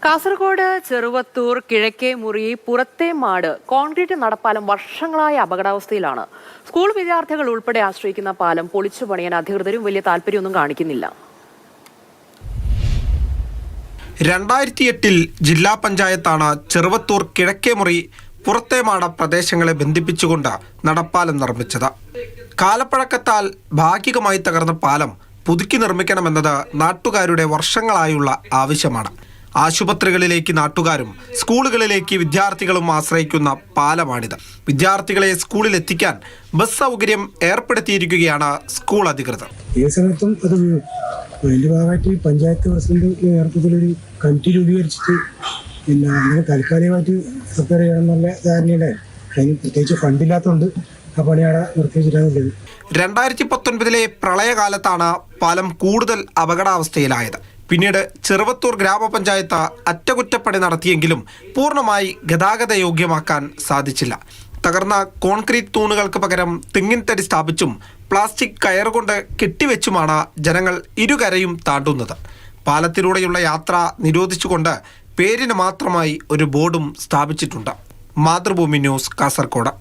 Kasaragod Cheruvathur Kizhakkemuri പുറത്തേമാട് concrete നടപ്പാലം വർഷങ്ങളായ അപകടാവസ്ഥയിലാണ്. School വിദ്യാർത്ഥികൾ ഉൾപ്പെടെ ആശ്രയിക്കുന്ന പാലം പൊളിച്ചു പണിയാൻ അധികൃതരും വലിയ താല്പര്യമൊന്നും കാണിക്കുന്നില്ല. 2008 ജില്ലാ പഞ്ചായത്താണ് ചെറുവത്തൂർ കിഴക്കേമുറി പുറത്തേമാട് പ്രദേശങ്ങളെ ബന്ധിപ്പിച്ചുകൊണ്ട് നടപ്പാലം നിർമ്മിച്ചത്. കാലപ്പഴക്കത്താൽ ഭാഗികമായി തകർന്ന പാലം പുതുക്കി നിർമ്മിക്കണമെന്നത് നാട്ടുകാരുടെ വർഷങ്ങളായുള്ള ആവശ്യമാണ്. ആശുപത്രികളിലേക്ക് നാട്ടുകാരും സ്കൂളുകളിലേക്ക് വിദ്യാർത്ഥികളും ആശ്രയിക്കുന്ന പാലമാണിത്. വിദ്യാർത്ഥികളെ സ്കൂളിൽ എത്തിക്കാൻ ബസ് സൗകര്യം ഏർപ്പെടുത്തിയിരിക്കുകയാണ് സ്കൂൾ അധികൃതർ. ഈ സമയത്തും അത് അതിൻ്റെ ഭാഗമായിട്ട് പഞ്ചായത്ത് പ്രസിഡന്റ് നേതൃത്വത്തിലൊരു കമ്മിറ്റി രൂപീകരിച്ചിട്ട് അങ്ങനെ താൽക്കാലികമായിട്ട് റിപ്പയർ ചെയ്യണമെന്നുള്ള ധാരണയിലായി. അതിന് പ്രത്യേകിച്ച് ഫണ്ടില്ലാത്തതുകൊണ്ട് ആ പണിയാണ് നിർത്തിവെച്ചിട്ടാണുള്ളത്. 2019 പ്രളയകാലത്താണ് പാലം കൂടുതൽ അപകടാവസ്ഥയിലായത്. പിന്നീട് ചെറുവത്തൂർ ഗ്രാമപഞ്ചായത്ത് അറ്റകുറ്റപ്പണി നടത്തിയെങ്കിലും പൂർണ്ണമായി ഗതാഗത യോഗ്യമാക്കാൻ സാധിച്ചില്ല. തകർന്ന കോൺക്രീറ്റ് തൂണുകൾക്ക് പകരം തെങ്ങിൻ തടി സ്ഥാപിച്ചും പ്ലാസ്റ്റിക് കയറുകൊണ്ട് കെട്ടിവെച്ചുമാണ് ജനങ്ങൾ ഇരുകരയും താണ്ടുന്നത്. പാലത്തിലൂടെയുള്ള യാത്ര നിരോധിച്ചുകൊണ്ട് പേരിന് മാത്രമായി ഒരു ബോർഡും സ്ഥാപിച്ചിട്ടുണ്ട്. മാതൃഭൂമി ന്യൂസ്, കാസർഗോഡ്.